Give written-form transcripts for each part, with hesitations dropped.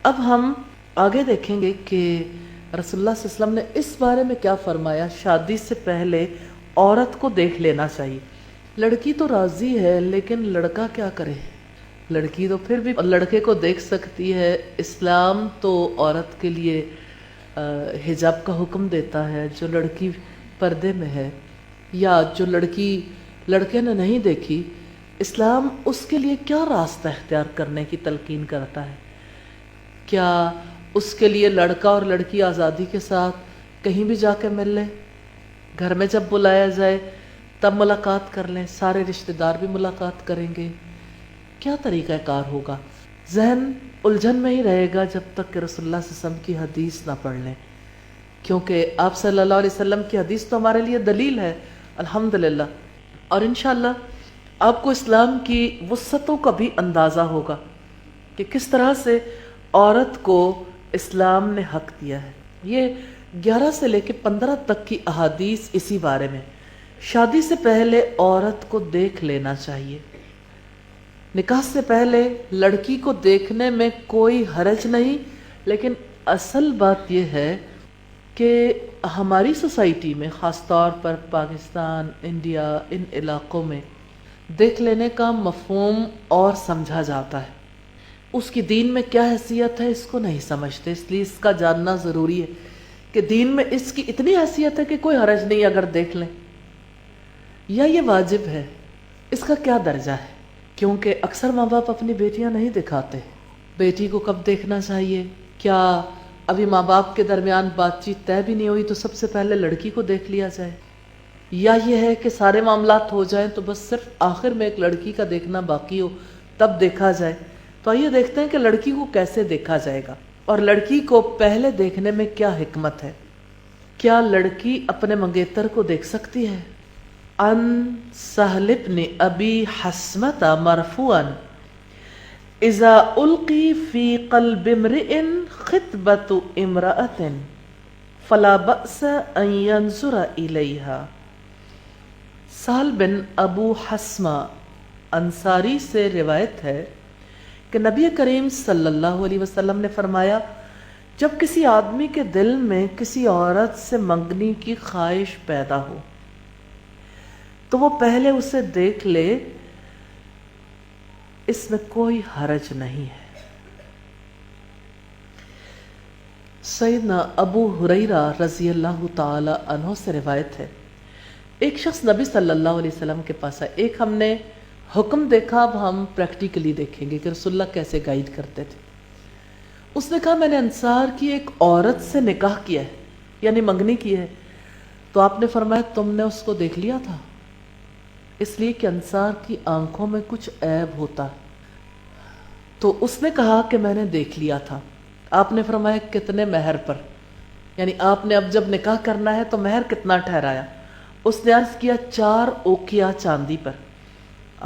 اب ہم آگے دیکھیں گے کہ رسول اللہ صلی اللہ علیہ وسلم نے اس بارے میں کیا فرمایا. شادی سے پہلے عورت کو دیکھ لینا چاہیے. لڑکی تو راضی ہے لیکن لڑکا کیا کرے؟ لڑکی تو پھر بھی لڑکے کو دیکھ سکتی ہے. اسلام تو عورت کے لیے حجاب کا حکم دیتا ہے. جو لڑکی پردے میں ہے یا جو لڑکی لڑکے نے نہیں دیکھی، اسلام اس کے لیے کیا راستہ اختیار کرنے کی تلقین کرتا ہے. کیا اس کے لیے لڑکا اور لڑکی آزادی کے ساتھ کہیں بھی جا کے مل لیں، گھر میں جب بلایا جائے تب ملاقات کر لیں، سارے رشتہ دار بھی ملاقات کریں گے؟ کیا طریقہ کار ہوگا؟ ذہن الجھن میں ہی رہے گا جب تک کہ رسول اللہ صلی اللہ علیہ وسلم کی حدیث نہ پڑھ لیں، کیونکہ آپ صلی اللہ علیہ وسلم کی حدیث تو ہمارے لیے دلیل ہے الحمدللہ. اور انشاءاللہ آپ کو اسلام کی وسعتوں کا بھی اندازہ ہوگا کہ کس طرح سے عورت کو اسلام نے حق دیا ہے. یہ 11 سے لے کے 15 تک کی احادیث اسی بارے میں. شادی سے پہلے عورت کو دیکھ لینا چاہیے. نکاح سے پہلے لڑکی کو دیکھنے میں کوئی حرج نہیں، لیکن اصل بات یہ ہے کہ ہماری سوسائٹی میں، خاص طور پر پاکستان، انڈیا، ان علاقوں میں دیکھ لینے کا مفہوم اور سمجھا جاتا ہے. اس کی دین میں کیا حیثیت ہے اس کو نہیں سمجھتے، اس لیے اس کا جاننا ضروری ہے کہ دین میں اس کی اتنی حیثیت ہے کہ کوئی حرج نہیں اگر دیکھ لیں، یا یہ واجب ہے، اس کا کیا درجہ ہے. کیونکہ اکثر ماں باپ اپنی بیٹیاں نہیں دکھاتے. بیٹی کو کب دیکھنا چاہیے؟ کیا ابھی ماں باپ کے درمیان بات چیت طے بھی نہیں ہوئی تو سب سے پہلے لڑکی کو دیکھ لیا جائے؟ یا یہ ہے کہ سارے معاملات ہو جائیں تو بس صرف آخر میں ایک لڑکی کا دیکھنا باقی ہو تب دیکھا جائے؟ تو آئیے دیکھتے ہیں کہ لڑکی کو کیسے دیکھا جائے گا اور لڑکی کو پہلے دیکھنے میں کیا حکمت ہے. کیا لڑکی اپنے منگیتر کو دیکھ سکتی ہے؟ ان سہل بن ابی حسمۃ مرفوعا اذا القی فی قلب امرئ خطبۃ امرأۃ فلا بأس ان ينظر الیہا. سہل بن ابو حسمہ انصاری سے روایت ہے کہ نبی کریم صلی اللہ علیہ وسلم نے فرمایا، جب کسی آدمی کے دل میں کسی عورت سے منگنی کی خواہش پیدا ہو تو وہ پہلے اسے دیکھ لے، اس میں کوئی حرج نہیں ہے. سیدنا ابو ہریرہ رضی اللہ تعالی عنہ سے روایت ہے، ایک شخص نبی صلی اللہ علیہ وسلم کے پاس آئے. ایک ہم نے حکم دیکھا، اب ہم پریکٹیکلی دیکھیں گے کہ رسول اللہ کیسے گائیڈ کرتے تھے. اس نے کہا، میں نے انصار کی ایک عورت سے نکاح کیا ہے، یعنی منگنی کی ہے. تو آپ نے فرمایا، تم نے اس کو دیکھ لیا تھا؟ اس لیے کہ انصار کی آنکھوں میں کچھ عیب ہوتا. تو اس نے کہا کہ میں نے دیکھ لیا تھا. آپ نے فرمایا، کتنے مہر پر؟ یعنی آپ نے اب جب نکاح کرنا ہے تو مہر کتنا ٹھہرایا؟ اس نے عرض کیا 4 اوقیا چاندی پر.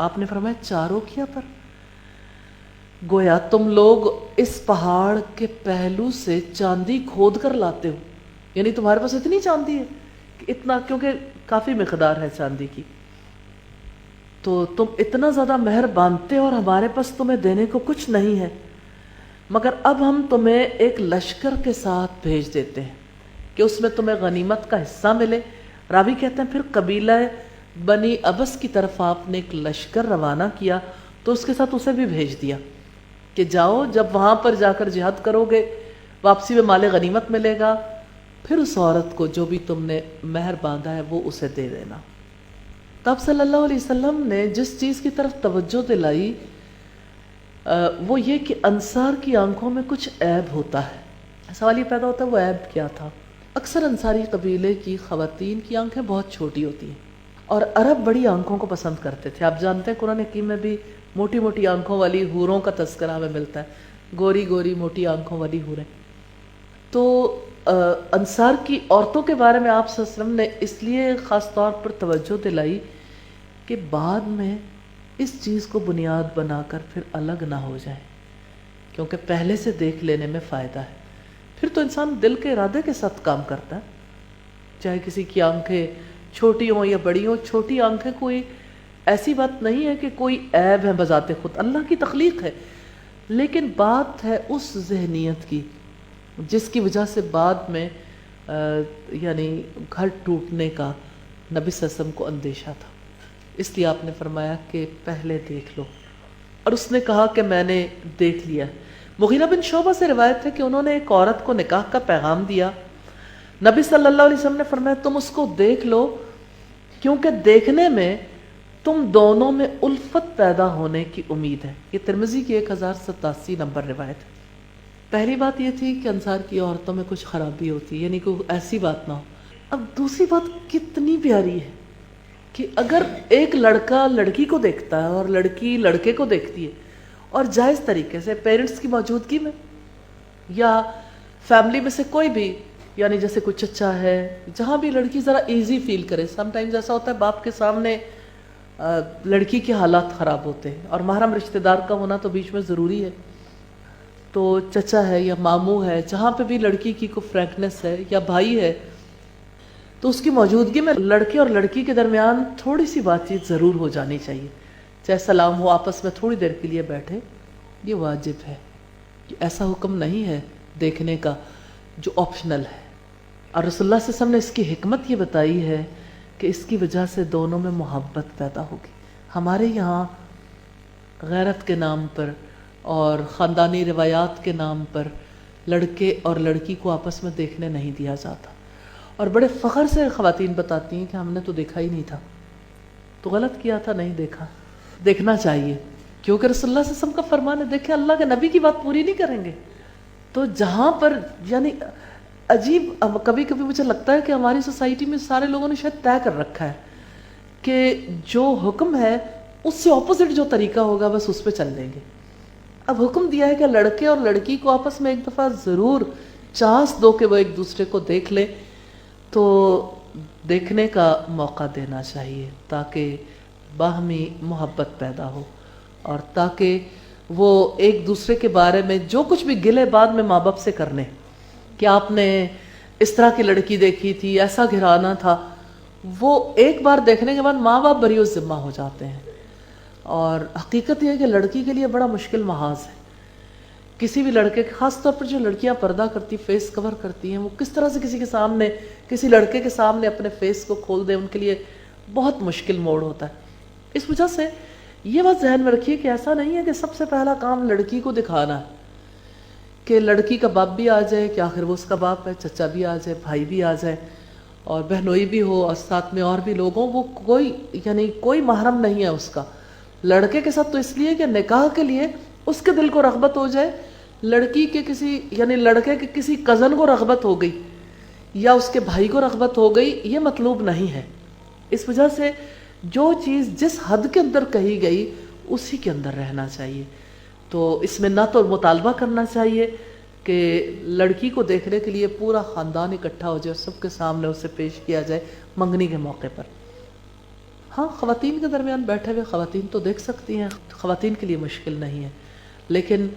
آپ نے فرمایا 4 اوقیا پر؟ گویا تم لوگ اس پہاڑ کے پہلو سے چاندی کھود کر لاتے ہو، یعنی تمہارے پاس اتنی چاندی ہے کہ اتنا، کیونکہ کافی مقدار ہے چاندی کی، تو تم اتنا زیادہ مہر باندھتے اور ہمارے پاس تمہیں دینے کو کچھ نہیں ہے. مگر اب ہم تمہیں ایک لشکر کے ساتھ بھیج دیتے ہیں کہ اس میں تمہیں غنیمت کا حصہ ملے. راوی کہتے ہیں پھر قبیلہ بنی ابس کی طرف آپ نے ایک لشکر روانہ کیا تو اس کے ساتھ اسے بھی بھیج دیا کہ جاؤ، جب وہاں پر جا کر جہاد کرو گے واپسی میں مال غنیمت ملے گا، پھر اس عورت کو جو بھی تم نے مہر باندھا ہے وہ اسے دے دینا. تب صلی اللہ علیہ وسلم نے جس چیز کی طرف توجہ دلائی وہ یہ کہ انصار کی آنکھوں میں کچھ عیب ہوتا ہے. سوال یہ پیدا ہوتا ہے وہ عیب کیا تھا؟ اکثر انصاری قبیلے کی خواتین کی آنکھیں بہت چھوٹی ہوتی ہیں اور عرب بڑی آنکھوں کو پسند کرتے تھے. آپ جانتے ہیں قرآن حکیم میں بھی موٹی موٹی آنکھوں والی حوروں کا تذکرہ ہمیں ملتا ہے، گوری گوری موٹی آنکھوں والی حوریں. تو انصار کی عورتوں کے بارے میں آپ صلی اللہ علیہ وسلم نے اس لیے خاص طور پر توجہ دلائی کہ بعد میں اس چیز کو بنیاد بنا کر پھر الگ نہ ہو جائے، کیونکہ پہلے سے دیکھ لینے میں فائدہ ہے. پھر تو انسان دل کے ارادے کے ساتھ کام کرتا ہے، چاہے کسی کی آنکھیں چھوٹی ہوں یا بڑی ہوں. چھوٹی آنکھیں کوئی ایسی بات نہیں ہے کہ کوئی عیب ہے بذات خود، اللہ کی تخلیق ہے. لیکن بات ہے اس ذہنیت کی جس کی وجہ سے بعد میں یعنی گھر ٹوٹنے کا نبی صلی اللہ علیہ وسلم کو اندیشہ تھا، اس لیے آپ نے فرمایا کہ پہلے دیکھ لو، اور اس نے کہا کہ میں نے دیکھ لیا۔ مغیرہ بن شعبہ سے روایت ہے کہ انہوں نے ایک عورت کو نکاح کا پیغام دیا، نبی صلی اللہ علیہ وسلم نے فرمایا تم اس کو دیکھ لو، کیونکہ دیکھنے میں تم دونوں میں الفت پیدا ہونے کی امید ہے۔ یہ ترمذی کی 1087 نمبر روایت ہے۔ پہلی بات یہ تھی کہ انصار کی عورتوں میں کچھ خرابی ہوتی ہے، یعنی کوئی ایسی بات نہ ہو۔ اب دوسری بات کتنی پیاری ہے کہ اگر ایک لڑکا لڑکی کو دیکھتا ہے اور لڑکی لڑکے کو دیکھتی ہے، اور جائز طریقے سے پیرنٹس کی موجودگی میں یا فیملی میں سے کوئی بھی، یعنی جیسے کوئی چچا ہے، جہاں بھی لڑکی ذرا ایزی فیل کرے۔ سم ٹائمز ایسا ہوتا ہے باپ کے سامنے لڑکی کے حالات خراب ہوتے ہیں، اور محرم رشتہ دار کا ہونا تو بیچ میں ضروری ہے، تو چچا ہے یا ماموں ہے، جہاں پہ بھی لڑکی کی کوئی فرینکنس ہے یا بھائی ہے، تو اس کی موجودگی میں لڑکے اور لڑکی کے درمیان تھوڑی سی بات چیت ضرور ہو جانی چاہیے، چاہے سلام ہو، آپس میں تھوڑی دیر کے لیے بیٹھے، یہ واجب ہے۔ ایسا حکم نہیں ہے دیکھنے کا جو آپشنل ہے، اور رسول اللہ صلی اللہ علیہ وسلم نے اس کی حکمت یہ بتائی ہے کہ اس کی وجہ سے دونوں میں محبت پیدا ہوگی۔ ہمارے یہاں غیرت کے نام پر اور خاندانی روایات کے نام پر لڑکے اور لڑکی کو آپس میں دیکھنے نہیں دیا جاتا، اور بڑے فخر سے خواتین بتاتی ہیں کہ ہم نے تو دیکھا ہی نہیں تھا، تو غلط کیا تھا، نہیں دیکھا، دیکھنا چاہیے، کیونکہ رسول اللہ صلی اللہ علیہ وسلم کا فرمان ہے، دیکھیں اللہ کے نبی کی بات پوری نہیں کریں گے۔ تو جہاں پر یعنی عجیب، کبھی کبھی مجھے لگتا ہے کہ ہماری سوسائٹی میں سارے لوگوں نے شاید طے کر رکھا ہے کہ جو حکم ہے اس سے اپوزٹ جو طریقہ ہوگا بس اس پہ چل لیں گے۔ اب حکم دیا ہے کہ لڑکے اور لڑکی کو آپس میں ایک دفعہ ضرور چانس دو کہ وہ ایک دوسرے کو دیکھ لیں، تو دیکھنے کا موقع دینا چاہیے تاکہ باہمی محبت پیدا ہو، اور تاکہ وہ ایک دوسرے کے بارے میں جو کچھ بھی گلے بعد میں ماں باپ سے کرنے کہ آپ نے اس طرح کی لڑکی دیکھی تھی، ایسا گھرانا تھا، وہ ایک بار دیکھنے کے بعد ماں باپ بری و ذمہ ہو جاتے ہیں۔ اور حقیقت یہ ہے کہ لڑکی کے لیے بڑا مشکل محاذ ہے، کسی بھی لڑکے، خاص طور پر جو لڑکیاں پردہ کرتی، فیس کور کرتی ہیں، وہ کس طرح سے کسی کے سامنے، کسی لڑکے کے سامنے اپنے فیس کو کھول دیں، ان کے لیے بہت مشکل موڑ ہوتا ہے۔ اس وجہ سے یہ بات ذہن میں رکھیے کہ ایسا نہیں ہے کہ سب سے پہلا کام لڑکی کو دکھانا ہے، کہ لڑکی کا باپ بھی آ جائے، کہ آخر وہ اس کا باپ ہے، چچا بھی آ جائے، بھائی بھی آ جائے، اور بہنوئی بھی ہو، اور ساتھ میں اور بھی لوگ ہوں، وہ کوئی یعنی کوئی محرم نہیں ہے اس کا۔ لڑکے کے ساتھ تو اس لیے کہ نکاح کے لیے اس کے دل کو رغبت ہو جائے، لڑکی کے کسی یعنی لڑکے کے کسی کزن کو رغبت ہو گئی یا اس کے بھائی کو رغبت ہو گئی، یہ مطلوب نہیں ہے۔ اس وجہ سے جو چیز جس حد کے اندر کہی گئی اسی کے اندر رہنا چاہیے۔ تو اس میں نہ تو مطالبہ کرنا چاہیے کہ لڑکی کو دیکھنے کے لیے پورا خاندان اکٹھا ہو جائے، سب کے سامنے اسے پیش کیا جائے منگنی کے موقع پر۔ ہاں، خواتین کے درمیان بیٹھے ہوئے خواتین تو دیکھ سکتی ہیں، خواتین کے لیے مشکل نہیں ہے، لیکن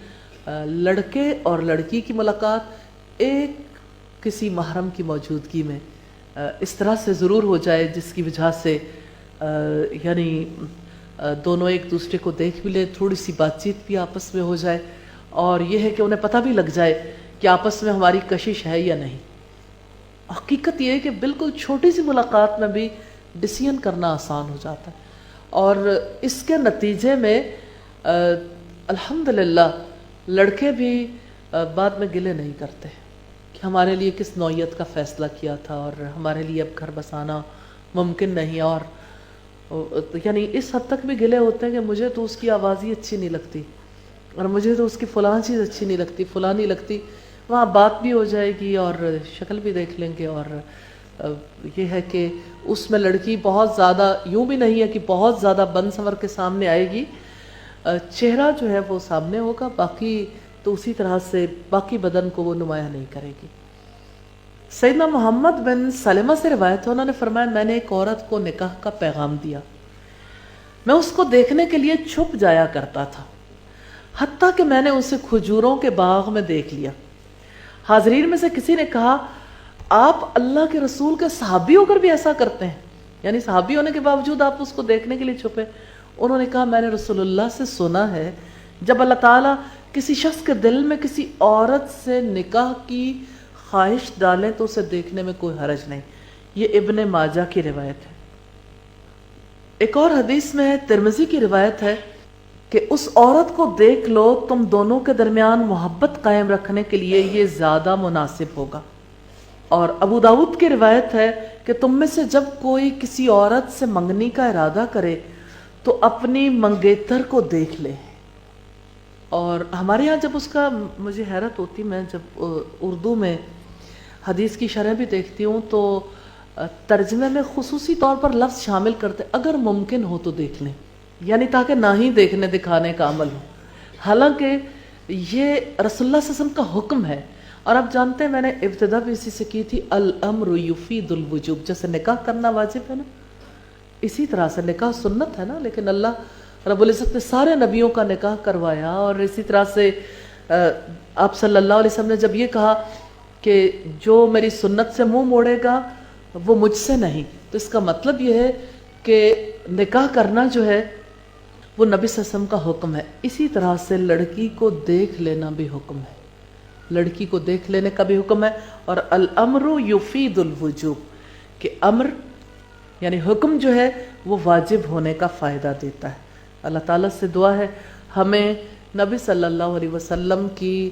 لڑکے اور لڑکی کی ملاقات ایک کسی محرم کی موجودگی میں اس طرح سے ضرور ہو جائے جس کی وجہ سے یعنی دونوں ایک دوسرے کو دیکھ بھی لے، تھوڑی سی بات چیت بھی آپس میں ہو جائے، اور یہ ہے کہ انہیں پتہ بھی لگ جائے کہ آپس میں ہماری کشش ہے یا نہیں۔ حقیقت یہ ہے کہ بالکل چھوٹی سی ملاقات میں بھی ڈیسیژن کرنا آسان ہو جاتا ہے، اور اس کے نتیجے میں الحمدللہ لڑکے بھی بعد میں گلے نہیں کرتے کہ ہمارے لیے کس نوعیت کا فیصلہ کیا تھا اور ہمارے لیے اب گھر بسانا ممکن نہیں، اور یعنی اس حد تک بھی گلے ہوتے ہیں کہ مجھے تو اس کی آواز ہی اچھی نہیں لگتی، اور مجھے تو اس کی فلاں چیز اچھی نہیں لگتی، فلاں نہیں لگتی۔ وہاں بات بھی ہو جائے گی اور شکل بھی دیکھ لیں گے، اور یہ ہے کہ اس میں لڑکی بہت زیادہ، یوں بھی نہیں ہے کہ بہت زیادہ بن سنور کے سامنے آئے گی، چہرہ جو ہے وہ سامنے ہوگا، باقی تو اسی طرح سے باقی بدن کو وہ نمایاں نہیں کرے گی۔ سیدنا محمد بن سلمہ سے روایت ہے، انہوں نے فرمایا میں نے ایک عورت کو نکاح کا پیغام دیا، میں اس کو دیکھنے کے لیے چھپ جایا کرتا تھا، حتیٰ کہ میں نے اسے کھجوروں کے باغ میں دیکھ لیا۔ حاضرین میں سے کسی نے کہا آپ اللہ کے رسول کے صحابی ہو کر بھی ایسا کرتے ہیں، یعنی صحابی ہونے کے باوجود آپ اس کو دیکھنے کے لیے چھپے؟ انہوں نے کہا میں نے رسول اللہ سے سنا ہے جب اللہ تعالیٰ کسی شخص کے دل میں کسی عورت سے نکاح کی خواہش ڈالیں تو اسے دیکھنے میں کوئی حرج نہیں. یہ ابن ماجہ کی روایت ہے. ایک اور حدیث میں ہے، ترمذی کی روایت ہے کہ اس عورت کو دیکھ لو، تم دونوں کے درمیان محبت قائم رکھنے کے لیے یہ زیادہ مناسب ہوگا. اور ابو داؤد کی روایت ہے کہ تم میں سے جب کوئی کسی عورت سے منگنی کا ارادہ کرے تو اپنی منگیتر کو دیکھ لے. اور ہمارے یہاں جب اس کا مجھے حیرت ہوتی، میں جب اردو میں حدیث کی شرح بھی دیکھتی ہوں تو ترجمے میں خصوصی طور پر لفظ شامل کرتے اگر ممکن ہو تو دیکھ لیں، یعنی تاکہ نہ ہی دیکھنے دکھانے کا عمل ہو. حالانکہ یہ رسول اللہ صلی اللہ علیہ وسلم کا حکم ہے. اور آپ جانتے ہیں میں نے ابتدا بھی اسی سے کی تھی، الامر یفید الوجوب. جیسے نکاح کرنا واجب ہے نا، اسی طرح سے نکاح سنت ہے نا، لیکن اللہ رب العزت نے سارے نبیوں کا نکاح کروایا. اور اسی طرح سے آپ صلی اللہ علیہ وسلم نے جب یہ کہا کہ جو میری سنت سے منہ موڑے گا وہ مجھ سے نہیں، تو اس کا مطلب یہ ہے کہ نکاح کرنا جو ہے وہ نبی صلی اللہ علیہ وسلم کا حکم ہے. اسی طرح سے لڑکی کو دیکھ لینا بھی حکم ہے، لڑکی کو دیکھ لینے کا بھی حکم ہے. اور الامر یفید الوجوب، کہ امر یعنی حکم جو ہے وہ واجب ہونے کا فائدہ دیتا ہے. اللہ تعالیٰ سے دعا ہے ہمیں نبی صلی اللہ علیہ وسلم کی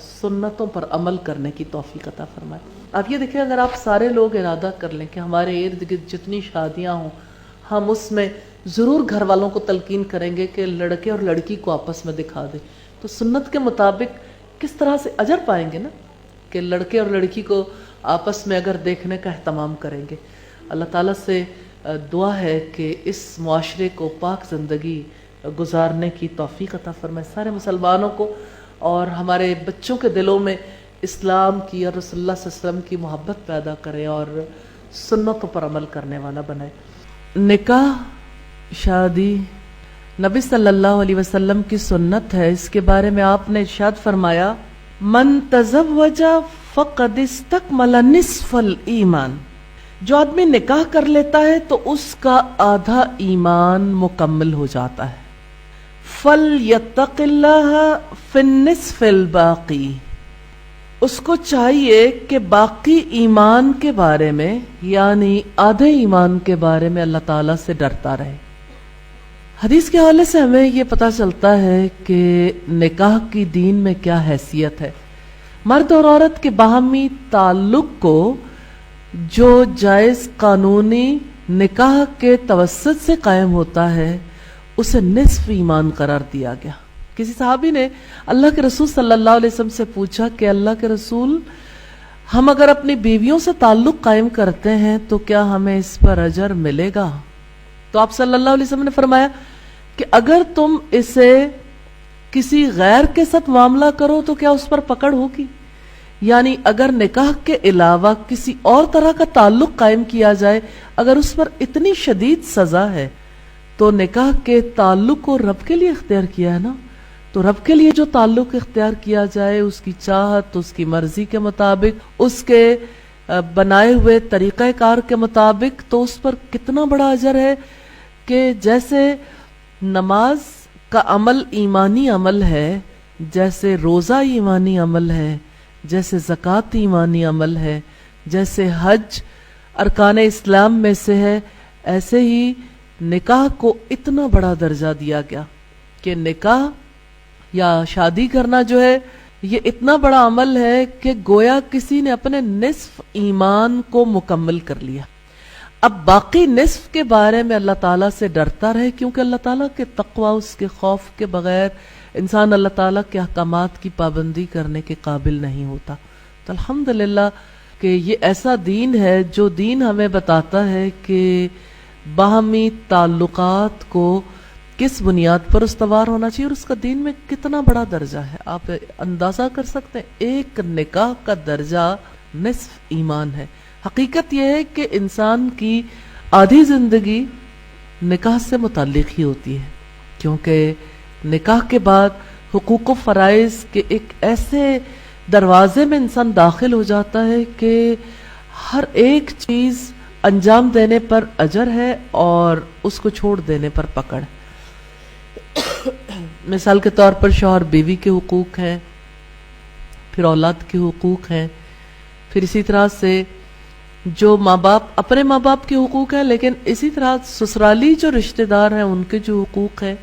سنتوں پر عمل کرنے کی توفیق عطا فرمائے. آپ یہ دیکھیں، اگر آپ سارے لوگ ارادہ کر لیں کہ ہمارے ارد گرد جتنی شادیاں ہوں ہم اس میں ضرور گھر والوں کو تلقین کریں گے کہ لڑکے اور لڑکی کو آپس میں دکھا دیں، تو سنت کے مطابق کس طرح سے اجر پائیں گے نا، کہ لڑکے اور لڑکی کو آپس میں اگر دیکھنے کا اہتمام کریں گے. اللہ تعالیٰ سے دعا ہے کہ اس معاشرے کو پاک زندگی گزارنے کی توفیق عطا فرمائے سارے مسلمانوں کو، اور ہمارے بچوں کے دلوں میں اسلام کی اور رسول اللہ صلی اللہ علیہ وسلم کی محبت پیدا کرے اور سنتوں پر عمل کرنے والا بنائے. نکاح شادی نبی صلی اللہ علیہ وسلم کی سنت ہے. اس کے بارے میں آپ نے ارشاد فرمایا، من تزوج فقد استکمل نصف الایمان. جو آدمی نکاح کر لیتا ہے تو اس کا آدھا ایمان مکمل ہو جاتا ہے. فَلْيَتَّقِ اللَّهَ فِي النِّصْفِ الْبَاقِي. اس کو چاہیے کہ باقی ایمان کے بارے میں، یعنی آدھے ایمان کے بارے میں اللہ تعالیٰ سے ڈرتا رہے. حدیث کے حوالے سے ہمیں یہ پتہ چلتا ہے کہ نکاح کی دین میں کیا حیثیت ہے. مرد اور عورت کے باہمی تعلق کو جو جائز قانونی نکاح کے توسط سے قائم ہوتا ہے اسے نصف ایمان قرار دیا گیا. کسی صحابی نے اللہ کے رسول صلی اللہ علیہ وسلم سے پوچھا کہ اللہ کے رسول، ہم اگر اپنی بیویوں سے تعلق قائم کرتے ہیں تو کیا ہمیں اس پر اجر ملے گا؟ تو آپ صلی اللہ علیہ وسلم نے فرمایا کہ اگر تم اسے کسی غیر کے ساتھ معاملہ کرو تو کیا اس پر پکڑ ہوگی؟ یعنی اگر نکاح کے علاوہ کسی اور طرح کا تعلق قائم کیا جائے، اگر اس پر اتنی شدید سزا ہے تو نکاح کے تعلق کو رب کے لیے اختیار کیا ہے نا، تو رب کے لیے جو تعلق اختیار کیا جائے اس کی چاہت، اس کی مرضی کے مطابق، اس کے بنائے ہوئے طریقہ کار کے مطابق، تو اس پر کتنا بڑا اجر ہے کہ جیسے نماز کا عمل ایمانی عمل ہے، جیسے روزہ ایمانی عمل ہے، جیسے زکوٰۃ ایمانی عمل ہے، جیسے حج ارکان اسلام میں سے ہے، ایسے ہی نکاح کو اتنا بڑا درجہ دیا گیا کہ نکاح یا شادی کرنا جو ہے یہ اتنا بڑا عمل ہے کہ گویا کسی نے اپنے نصف ایمان کو مکمل کر لیا. اب باقی نصف کے بارے میں اللہ تعالیٰ سے ڈرتا رہے، کیونکہ اللہ تعالیٰ کے تقوی، اس کے خوف کے بغیر انسان اللہ تعالیٰ کے احکامات کی پابندی کرنے کے قابل نہیں ہوتا. تو الحمدللہ کہ یہ ایسا دین ہے جو دین ہمیں بتاتا ہے کہ باہمی تعلقات کو کس بنیاد پر استوار ہونا چاہیے، اور اس کا دین میں کتنا بڑا درجہ ہے. آپ اندازہ کر سکتے ہیں ایک نکاح کا درجہ نصف ایمان ہے. حقیقت یہ ہے کہ انسان کی آدھی زندگی نکاح سے متعلق ہی ہوتی ہے، کیونکہ نکاح کے بعد حقوق و فرائض کے ایک ایسے دروازے میں انسان داخل ہو جاتا ہے کہ ہر ایک چیز انجام دینے پر اجر ہے اور اس کو چھوڑ دینے پر پکڑ ہے. مثال کے طور پر شوہر بیوی کے حقوق ہیں، پھر اولاد کے حقوق ہیں، پھر اسی طرح سے جو ماں باپ اپنے ماں باپ کے حقوق ہیں، لیکن اسی طرح سسرالی جو رشتہ دار ہیں ان کے جو حقوق ہیں،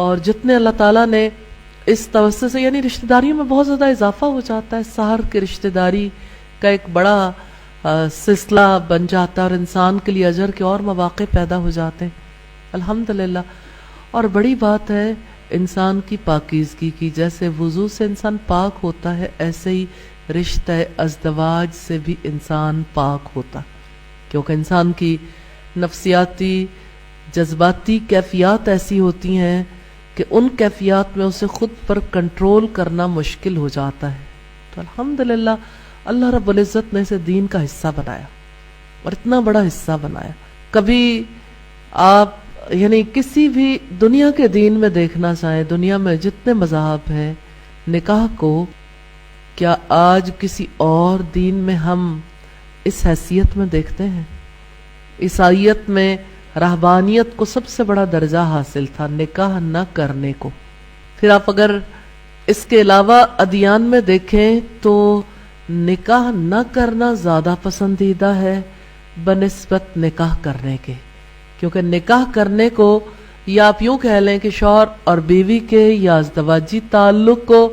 اور جتنے اللہ تعالیٰ نے اس توسط سے، یعنی رشتہ داریوں میں بہت زیادہ اضافہ ہو جاتا ہے، سحر کے رشتہ داری کا ایک بڑا سلسلہ بن جاتا ہے، اور انسان کے لیے اجر کے اور مواقع پیدا ہو جاتے ہیں الحمدللہ۔ اور بڑی بات ہے انسان کی پاکیزگی کی، جیسے وضو سے انسان پاک ہوتا ہے ایسے ہی رشتہ ازدواج سے بھی انسان پاک ہوتا، کیونکہ انسان کی نفسیاتی جذباتی کیفیات ایسی ہوتی ہیں کہ ان کیفیات میں اسے خود پر کنٹرول کرنا مشکل ہو جاتا ہے۔ تو الحمدللہ اللہ رب العزت نے اسے دین کا حصہ بنایا، اور اتنا بڑا حصہ بنایا۔ کبھی آپ یعنی کسی بھی دنیا کے دین میں دیکھنا چاہیں، دنیا میں جتنے مذاہب ہیں، نکاح کو کیا آج کسی اور دین میں ہم اس حیثیت میں دیکھتے ہیں؟ عیسائیت میں رہبانیت کو سب سے بڑا درجہ حاصل تھا نکاح نہ کرنے کو۔ پھر آپ اگر اس کے علاوہ ادیان میں دیکھیں تو نکاح نہ کرنا زیادہ پسندیدہ ہے بنسبت نکاح کرنے کے، کیونکہ نکاح کرنے کو یا آپ یوں کہہ لیں کہ شوہر اور بیوی کے یا ازدواجی تعلق کو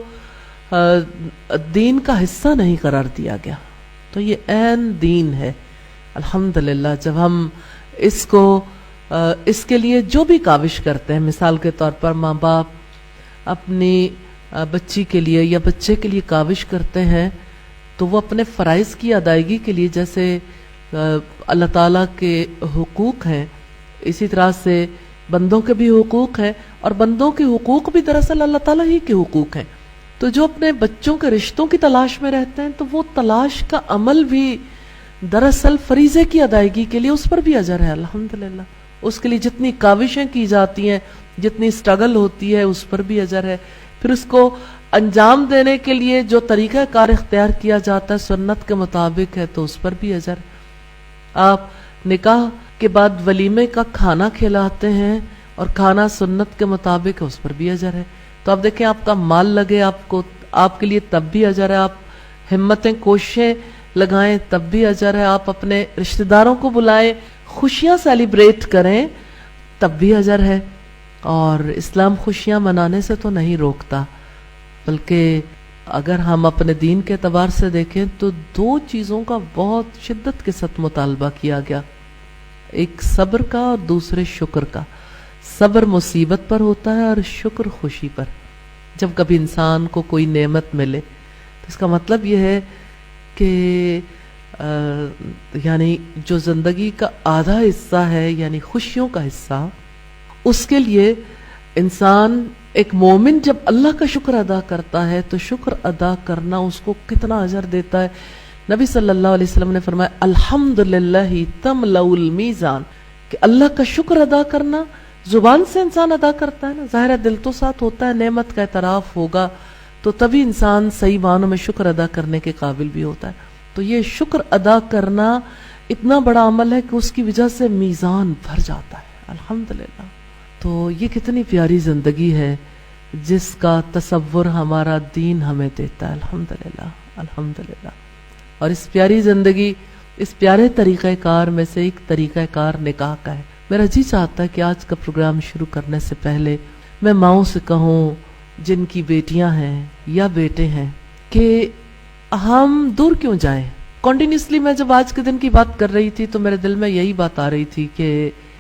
دین کا حصہ نہیں قرار دیا گیا، تو یہ عین دین ہے الحمدللہ۔ جب ہم اس کو اس کے لیے جو بھی کاوش کرتے ہیں، مثال کے طور پر ماں باپ اپنی بچی کے لیے یا بچے کے لیے کاوش کرتے ہیں، تو وہ اپنے فرائض کی ادائیگی کے لیے جیسے اللہ تعالیٰ کے حقوق ہیں، اسی طرح سے بندوں کے بھی حقوق ہیں، اور بندوں کے حقوق بھی دراصل اللہ تعالیٰ ہی کے حقوق ہیں۔ تو جو اپنے بچوں کے رشتوں کی تلاش میں رہتے ہیں تو وہ تلاش کا عمل بھی دراصل فریضے کی ادائیگی کے لیے اس پر بھی اجر ہے الحمدللہ۔ اس کے لیے جتنی کاوشیں کی جاتی ہیں، جتنی سٹرگل ہوتی ہے، اس پر بھی اجر ہے۔ پھر اس کو انجام دینے کے لیے جو طریقہ کار اختیار کیا جاتا ہے سنت کے مطابق ہے، تو اس پر بھی اجر ہے۔ آپ نکاح کے بعد ولیمے کا کھانا کھلاتے ہیں اور کھانا سنت کے مطابق ہے، اس پر بھی اجر ہے۔ تو آپ دیکھیں آپ کا مال لگے آپ کے لیے تب بھی اجر ہے، آپ ہمتیں کوششیں لگائیں تب بھی اجر ہے، آپ اپنے رشتہ داروں کو بلائیں، خوشیاں سیلیبریٹ کریں تب بھی اجر ہے۔ اور اسلام خوشیاں منانے سے تو نہیں روکتا، بلکہ اگر ہم اپنے دین کے اعتبار سے دیکھیں تو دو چیزوں کا بہت شدت کے ساتھ مطالبہ کیا گیا، ایک صبر کا اور دوسرے شکر کا۔ صبر مصیبت پر ہوتا ہے اور شکر خوشی پر۔ جب کبھی انسان کو کوئی نعمت ملے تو اس کا مطلب یہ ہے کہ یعنی جو زندگی کا آدھا حصہ ہے، یعنی خوشیوں کا حصہ، اس کے لیے انسان ایک مومن جب اللہ کا شکر ادا کرتا ہے تو شکر ادا کرنا اس کو کتنا اجر دیتا ہے۔ نبی صلی اللہ علیہ وسلم نے فرمایا الحمدللہ تملأ المیزان، کہ اللہ کا شکر ادا کرنا زبان سے انسان ادا کرتا ہے نا، ظاہر ہے دل تو ساتھ ہوتا ہے، نعمت کا اعتراف ہوگا تو تبھی انسان صحیح معنوں میں شکر ادا کرنے کے قابل بھی ہوتا ہے۔ تو یہ شکر ادا کرنا اتنا بڑا عمل ہے کہ اس کی وجہ سے میزان بھر جاتا ہے الحمدللہ۔ تو یہ کتنی پیاری زندگی ہے جس کا تصور ہمارا دین ہمیں دیتا ہے الحمدللہ الحمدللہ۔ اور اس پیاری زندگی، اس پیارے طریقہ کار میں سے ایک طریقہ کار نکاح کا ہے۔ میرا جی چاہتا ہے کہ آج کا پروگرام شروع کرنے سے پہلے میں ماؤں سے کہوں جن کی بیٹیاں ہیں یا بیٹے ہیں کہ ہم دور کیوں جائیں۔ کنٹینیوسلی میں جب آج کے دن کی بات کر رہی تھی تو میرے دل میں یہی بات آ رہی تھی کہ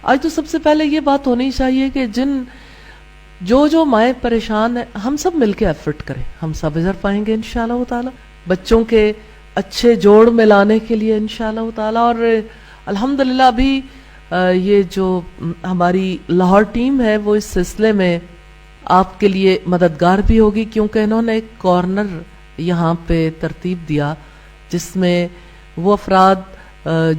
آج تو سب سے پہلے یہ بات ہونی چاہیے کہ جو مائیں پریشان ہیں، ہم سب مل کے ایفرٹ کریں، ہم سب اجر پائیں گے انشاءاللہ تعالی، بچوں کے اچھے جوڑ میں لانے کے لیے انشاءاللہ تعالی۔ اور الحمدللہ ابھی یہ جو ہماری لاہور ٹیم ہے وہ اس سلسلے میں آپ کے لیے مددگار بھی ہوگی، کیونکہ انہوں نے ایک کارنر یہاں پہ ترتیب دیا جس میں وہ افراد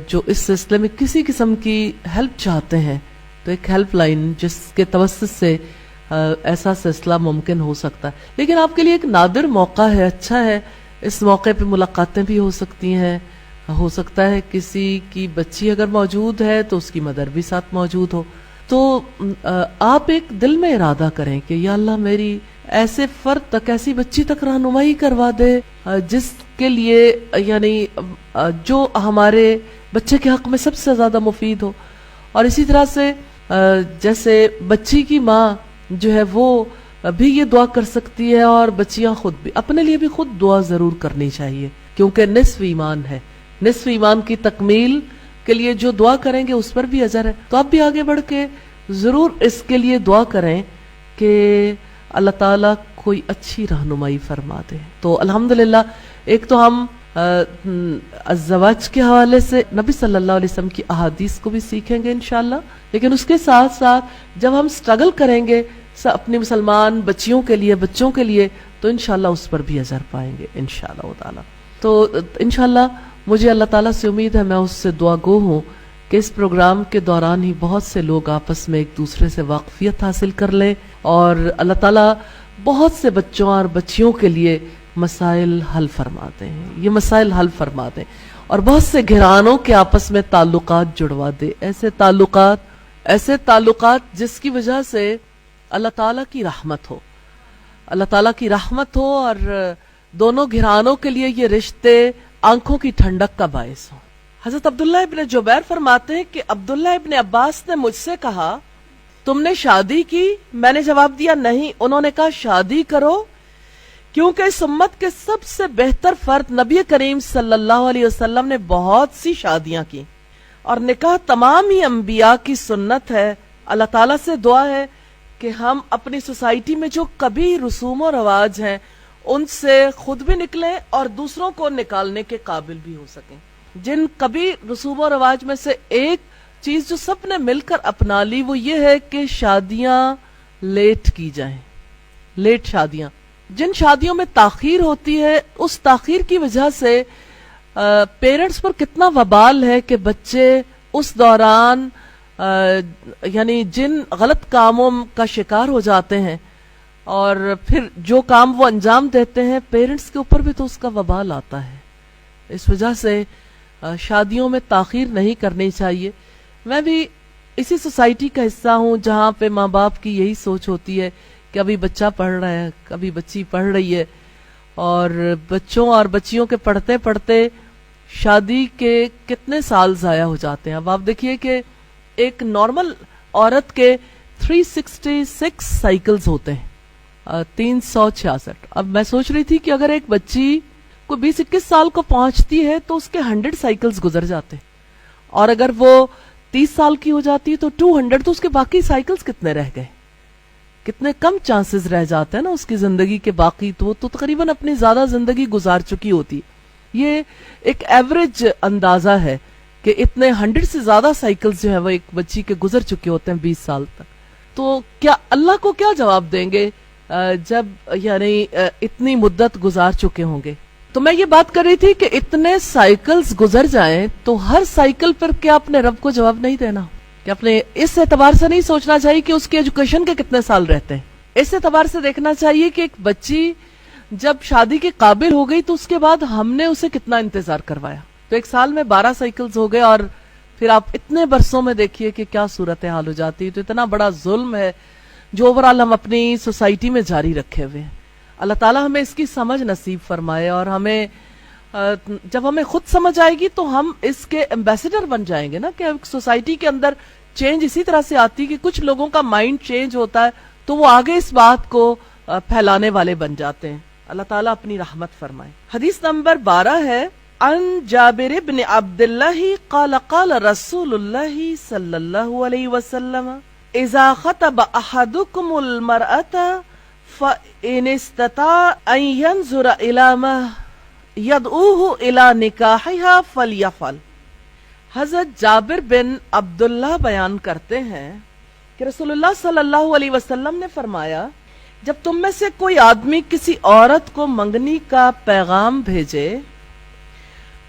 جو اس سلسلے میں کسی قسم کی ہیلپ چاہتے ہیں تو ایک ہیلپ لائن جس کے توسط سے ایسا سلسلہ ممکن ہو سکتا ہے۔ لیکن آپ کے لیے ایک نادر موقع ہے، اچھا ہے، اس موقع پہ ملاقاتیں بھی ہو سکتی ہیں، ہو سکتا ہے کسی کی بچی اگر موجود ہے تو اس کی مدر بھی ساتھ موجود ہو، تو آپ ایک دل میں ارادہ کریں کہ یا اللہ میری ایسے فرد تک، ایسی بچی تک رہنمائی کروا دے جس کے لیے یعنی جو ہمارے بچے کے حق میں سب سے زیادہ مفید ہو. اور اسی طرح سے جیسے بچی کی ماں جو ہے وہ بھی یہ دعا کر سکتی ہے، اور بچیاں خود بھی اپنے لیے بھی خود دعا ضرور کرنی چاہیے، کیونکہ نصف ایمان ہے. نصف ایمان کی تکمیل کے لیے جو دعا کریں گے اس پر بھی اجر ہے. تو آپ بھی آگے بڑھ کے ضرور اس کے لیے دعا کریں کہ اللہ تعالیٰ کوئی اچھی رہنمائی فرما دے. تو الحمدللہ ایک تو ہم الزواج کے حوالے سے نبی صلی اللہ علیہ وسلم کی احادیث کو بھی سیکھیں گے انشاءاللہ، لیکن اس کے ساتھ ساتھ جب ہم سٹرگل کریں گے اپنی مسلمان بچیوں کے لیے، بچوں کے لیے، تو انشاءاللہ اس پر بھی اجر پائیں گے انشاءاللہ تعالی. تو انشاءاللہ مجھے اللہ تعالیٰ سے امید ہے، میں اس سے دعا گو ہوں کہ اس پروگرام کے دوران ہی بہت سے لوگ آپس میں ایک دوسرے سے واقفیت حاصل کر لیں، اور اللہ تعالیٰ بہت سے بچوں اور بچیوں کے لیے مسائل حل فرما دیں، یہ مسائل حل فرما دیں، اور بہت سے گھرانوں کے آپس میں تعلقات جڑوا دے، ایسے تعلقات جس کی وجہ سے اللہ تعالیٰ کی رحمت ہو، اللہ تعالیٰ کی رحمت ہو، اور دونوں گھرانوں کے لیے یہ رشتے آنکھوں کی ٹھنڈک کا باعث ہو. حضرت عبداللہ ابن جبیر فرماتے ہیں کہ عبداللہ ابن عباس نے مجھ سے کہا تم نے شادی کی؟ میں نے جواب دیا نہیں. انہوں نے کہا شادی کرو، کیونکہ اس امت کے سب سے بہتر فرد نبی کریم صلی اللہ علیہ وسلم نے بہت سی شادیاں کی، اور نکاح تمام ہی انبیاء کی سنت ہے. اللہ تعالیٰ سے دعا ہے کہ ہم اپنی سوسائٹی میں جو کبھی رسوم و رواج ہیں ان سے خود بھی نکلیں اور دوسروں کو نکالنے کے قابل بھی ہو سکیں. جن کبھی رسوم و رواج میں سے ایک چیز جو سب نے مل کر اپنا لی وہ یہ ہے کہ شادیاں لیٹ کی جائیں، لیٹ شادیاں. جن شادیوں میں تاخیر ہوتی ہے اس تاخیر کی وجہ سے پیرنٹس پر کتنا وبال ہے کہ بچے اس دوران یعنی جن غلط کاموں کا شکار ہو جاتے ہیں، اور پھر جو کام وہ انجام دیتے ہیں پیرنٹس کے اوپر بھی تو اس کا وبال آتا ہے. اس وجہ سے شادیوں میں تاخیر نہیں کرنی چاہیے. میں بھی اسی سوسائٹی کا حصہ ہوں جہاں پہ ماں باپ کی یہی سوچ ہوتی ہے کہ ابھی بچہ پڑھ رہا ہے، کبھی بچی پڑھ رہی ہے، اور بچوں اور بچیوں کے پڑھتے پڑھتے شادی کے کتنے سال ضائع ہو جاتے ہیں. اب آپ دیکھیے کہ ایک نارمل عورت کے 366 سائیکلز ہوتے ہیں، 366. اب میں سوچ رہی تھی کہ اگر ایک بچی کو 20-21 سال کو پہنچتی ہے تو اس کے 100 سائیکلز گزر جاتے ہیں، اور اگر وہ 30 سال کی ہو جاتی ہے تو 200، تو اس کے باقی سائیکلز کتنے رہ گئے، کتنے کم چانسز رہ جاتے ہیں نا اس کی زندگی کے باقی. تو تقریباً اپنی زیادہ زندگی گزار چکی ہوتی. یہ ایک ایوریج اندازہ ہے کہ اتنے 100 سے زیادہ سائیکلز جو ہیں وہ ایک بچی کے گزر چکے ہوتے ہیں 20 سال تک. تو کیا اللہ کو کیا جواب دیں گے جب یعنی اتنی مدت گزار چکے ہوں گے. تو میں یہ بات کر رہی تھی کہ اتنے سائیکلز گزر جائیں تو ہر سائیکل پر کیا اپنے رب کو جواب نہیں دینا، کہ اپنے اس اعتبار سے نہیں سوچنا چاہیے کہ اس کے ایجوکیشن کے کتنے سال رہتے ہیں. اس اعتبار سے دیکھنا چاہیے کہ ایک بچی جب شادی کے قابل ہو گئی تو اس کے بعد ہم نے اسے کتنا انتظار کروایا. تو ایک سال میں 12 سائیکلز ہو گئے، اور پھر آپ اتنے برسوں میں دیکھیے کہ کیا صورتحال ہو جاتی ہے. تو اتنا بڑا ظلم ہے جو اوورآل ہم اپنی سوسائٹی میں جاری رکھے ہوئے ہیں. اللہ تعالیٰ ہمیں اس کی سمجھ نصیب فرمائے، اور ہمیں جب ہمیں خود سمجھ آئے گی تو ہم اس کے ایمبیسڈر بن جائیں گے نا، کہ سوسائٹی کے اندر چینج اسی طرح سے آتی کہ کچھ لوگوں کا مائنڈ چینج ہوتا ہے تو وہ آگے اس بات کو پھیلانے والے بن جاتے ہیں. اللہ تعالیٰ اپنی رحمت فرمائے. حدیث نمبر 12 ہے عن جابر بن عبداللہ قال قال رسول اللہ صلی اللہ علیہ وسلم اذا خطب احدکم المرأة فإن استطاع ان ينظر الى ما يدعوه الى نکاحها فليفعل. حضرت جابر بن عبداللہ بیان کرتے ہیں کہ رسول اللہ صلی اللہ علیہ وسلم نے فرمایا جب تم میں سے کوئی آدمی کسی عورت کو منگنی کا پیغام بھیجے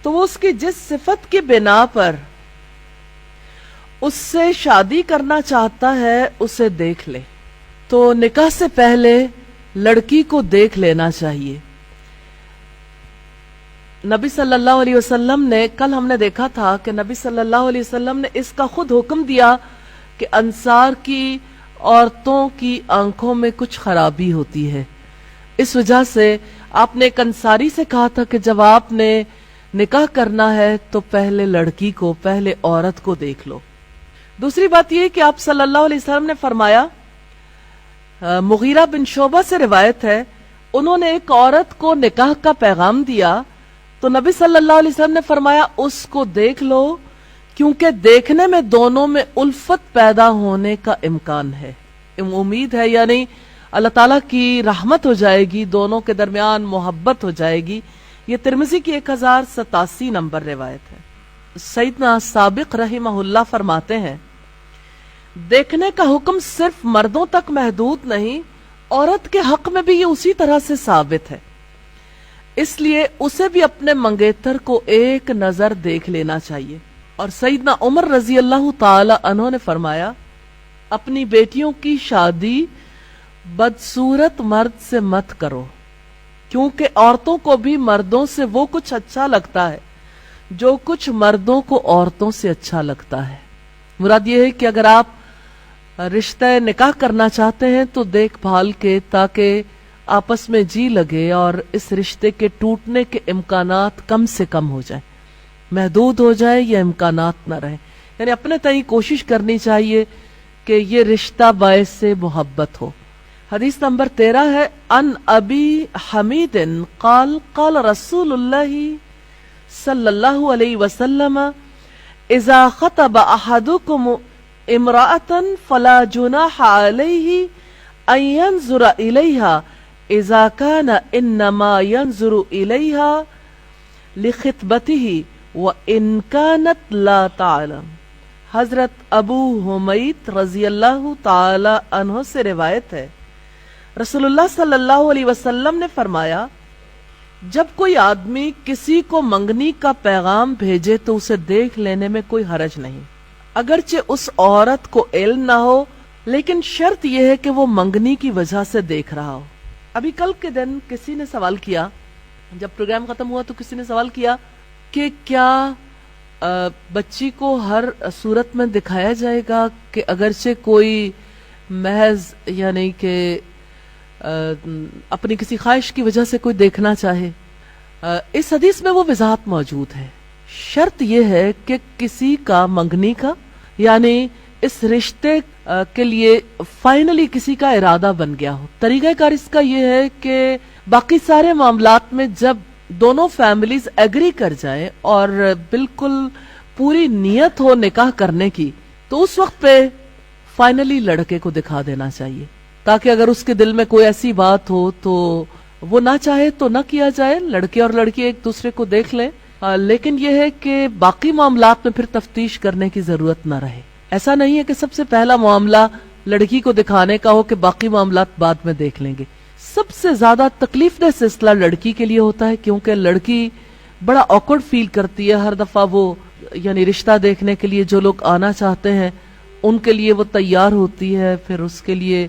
تو وہ اس کی جس صفت کی بنا پر اس سے شادی کرنا چاہتا ہے اسے دیکھ لے. تو نکاح سے پہلے لڑکی کو دیکھ لینا چاہیے. نبی صلی اللہ علیہ وسلم نے، کل ہم نے دیکھا تھا کہ نبی صلی اللہ علیہ وسلم نے اس کا خود حکم دیا کہ انصار کی عورتوں کی آنکھوں میں کچھ خرابی ہوتی ہے، اس وجہ سے آپ نے ایک انصاری سے کہا تھا کہ جب آپ نے نکاح کرنا ہے تو پہلے لڑکی کو، پہلے عورت کو دیکھ لو۔ دوسری بات یہ کہ آپ صلی اللہ علیہ وسلم نے فرمایا، مغیرہ بن شعبہ سے روایت ہے، انہوں نے ایک عورت کو نکاح کا پیغام دیا تو نبی صلی اللہ علیہ وسلم نے فرمایا اس کو دیکھ لو، کیونکہ دیکھنے میں دونوں میں الفت پیدا ہونے کا امکان ہے، امید ہے، یعنی اللہ تعالیٰ کی رحمت ہو جائے گی، دونوں کے درمیان محبت ہو جائے گی۔ یہ ترمذی کی 1087 نمبر روایت ہے۔ سیدنا سابق رحمہ اللہ فرماتے ہیں، دیکھنے کا حکم صرف مردوں تک محدود نہیں، عورت کے حق میں بھی یہ اسی طرح سے ثابت ہے، اس لیے اسے بھی اپنے منگیتر کو ایک نظر دیکھ لینا چاہیے۔ اور سیدنا عمر رضی اللہ تعالی عنہ نے فرمایا، اپنی بیٹیوں کی شادی بدصورت مرد سے مت کرو، کیونکہ عورتوں کو بھی مردوں سے وہ کچھ اچھا لگتا ہے جو کچھ مردوں کو عورتوں سے اچھا لگتا ہے۔ مراد یہ ہے کہ اگر آپ رشتہ نکاح کرنا چاہتے ہیں تو دیکھ بھال کے، تاکہ آپس میں جی لگے اور اس رشتے کے ٹوٹنے کے امکانات کم سے کم ہو جائیں، محدود ہو جائے یا امکانات نہ رہیں، یعنی اپنے تئیں کوشش کرنی چاہیے کہ یہ رشتہ باعث محبت ہو۔ حدیث نمبر 13 ہے، ان ابی حمید قال قال رسول اللہ صلی اللہ علیہ وسلم اذا خطب احدکم امرأة فلا جناح علیہ ان ينظر الیہا اذا كان انما ينظر الیہا لخطبته وان كانت لا تعلم۔ حضرت ابو حمید رضی اللہ تعالی عنہ سے روایت ہے، رسول اللہ صلی اللہ علیہ وسلم نے فرمایا، جب کوئی آدمی کسی کو منگنی کا پیغام بھیجے تو اسے دیکھ لینے میں کوئی حرج نہیں، اگرچہ اس عورت کو علم نہ ہو، لیکن شرط یہ ہے کہ وہ منگنی کی وجہ سے دیکھ رہا ہو۔ ابھی کل کے دن کسی نے سوال کیا، جب پروگرام ختم ہوا تو کسی نے سوال کیا کہ کیا بچی کو ہر صورت میں دکھایا جائے گا کہ اگرچہ کوئی محض یعنی کہ اپنی کسی خواہش کی وجہ سے کوئی دیکھنا چاہے؟ اس حدیث میں وہ وضاحت موجود ہے، شرط یہ ہے کہ کسی کا منگنی کا یعنی اس رشتے کے لیے فائنلی کسی کا ارادہ بن گیا ہو۔ طریقہ کار اس کا یہ ہے کہ باقی سارے معاملات میں جب دونوں فیملیز ایگری کر جائیں اور بالکل پوری نیت ہو نکاح کرنے کی، تو اس وقت پہ فائنلی لڑکے کو دکھا دینا چاہیے، تاکہ اگر اس کے دل میں کوئی ایسی بات ہو تو وہ نہ چاہے تو نہ کیا جائے، لڑکے اور لڑکی ایک دوسرے کو دیکھ لیں، لیکن یہ ہے کہ باقی معاملات میں پھر تفتیش کرنے کی ضرورت نہ رہے۔ ایسا نہیں ہے کہ سب سے پہلا معاملہ لڑکی کو دکھانے کا ہو کہ باقی معاملات بعد میں دیکھ لیں گے۔ سب سے زیادہ تکلیف دہ سلسلہ لڑکی کے لیے ہوتا ہے، کیونکہ لڑکی بڑا آکورڈ فیل کرتی ہے ہر دفعہ، وہ یعنی رشتہ دیکھنے کے لیے جو لوگ آنا چاہتے ہیں ان کے لیے وہ تیار ہوتی ہے، پھر اس کے لیے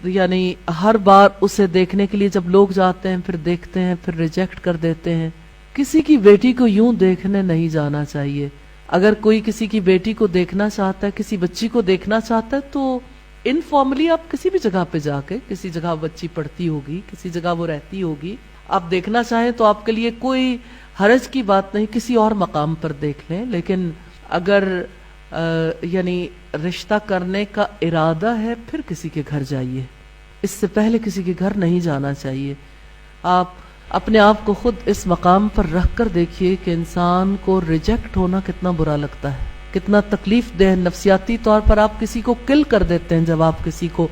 یعنی ہر بار اسے دیکھنے کے لیے جب لوگ جاتے ہیں پھر دیکھتے ہیں، پھر ریجیکٹ کر دیتے ہیں۔ کسی کی بیٹی کو یوں دیکھنے نہیں جانا چاہیے۔ اگر کوئی کسی کی بیٹی کو دیکھنا چاہتا ہے، کسی بچی کو دیکھنا چاہتا ہے، تو انفارملی آپ کسی بھی جگہ پہ جا کے، کسی جگہ بچی پڑھتی ہوگی، کسی جگہ وہ رہتی ہوگی، آپ دیکھنا چاہیں تو آپ کے لیے کوئی حرج کی بات نہیں، کسی اور مقام پر دیکھ لیں۔ لیکن اگر یعنی رشتہ کرنے کا ارادہ ہے پھر کسی کے گھر جائیے، اس سے پہلے کسی کے گھر نہیں جانا چاہیے۔ آپ اپنے آپ کو خود اس مقام پر رکھ کر دیکھیے کہ انسان کو ریجیکٹ ہونا کتنا برا لگتا ہے، کتنا تکلیف دہ، نفسیاتی طور پر آپ کسی کو کل کر دیتے ہیں جب آپ کسی کو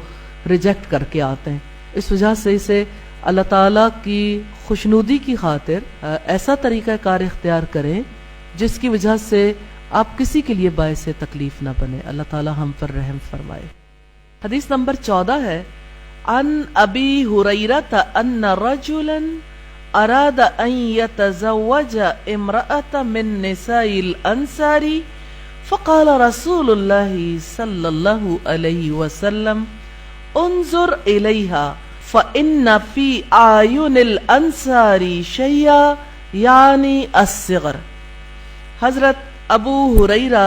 ریجیکٹ کر کے آتے ہیں۔ اس وجہ سے اسے اللہ تعالیٰ کی خوشنودی کی خاطر ایسا طریقہ کار اختیار کریں جس کی وجہ سے آپ کسی کے لیے باعث تکلیف نہ بنے۔ اللہ تعالیٰ ہم پر رحم فرمائے۔ حدیث نمبر 14 ہے، عن ابی ہریرہ ان رجلا اراد ان يتزوج امرأة من نساء الانصار فقال رسول اللہ صلی اللہ علیہ وسلم انظر الیہا فإن فی اعین الانصار شیئا یعنی الصغر۔ حضرت ابو ہریرہ